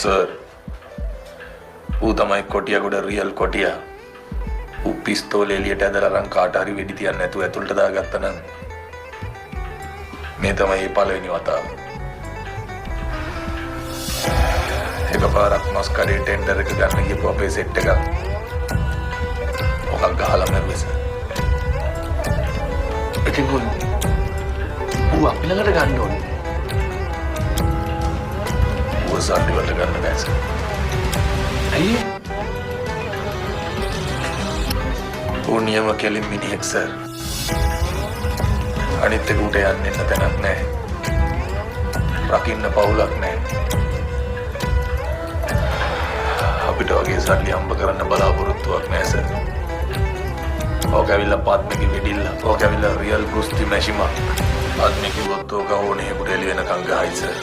Sir ඌ තමයි කොටියගොඩ real කොටියා. ඌ පිස්තෝලේ එළියට ඇදලා අරන් කාට හරි වෙඩි තියන්න නැතුව ඇතුළට දාගත්තා නම් මේ තමයි ඒ පළවෙනි වතාව. එකපාරක් මොස්කඩේ ටෙන්ඩර් එක ගන්න ගියපු අපේ සෙට් එක මොකක් ගහලා මැරුවේ සර්. ඉතින් ඌ අපි ළඟට ගන්න ඕනේ. ඌ සල්ලි වලට ගන්න බෑ සර්. ඇයි? ඌ නියම කෙලින් මිනිහෙක් සර්. අනිත් එක උට යන්න එන්න තැනක් නැහැ. රකින්න පවුලක් නැහැ. අපිට වගේ සල්ලි හම්බ කරන්න බලාපොරොත්තුවක් නැහැ සර්. ඕක ඇවිල්ලා පත්මකි වෙඩිල්ල. ඕක ඇවිල්ලා රියල් ගුස්ති මැෂිමක්. පත්මකි කිව්වොත් ඕක ඕනේ කුඩේලි වෙනකන් ගහයි සර්.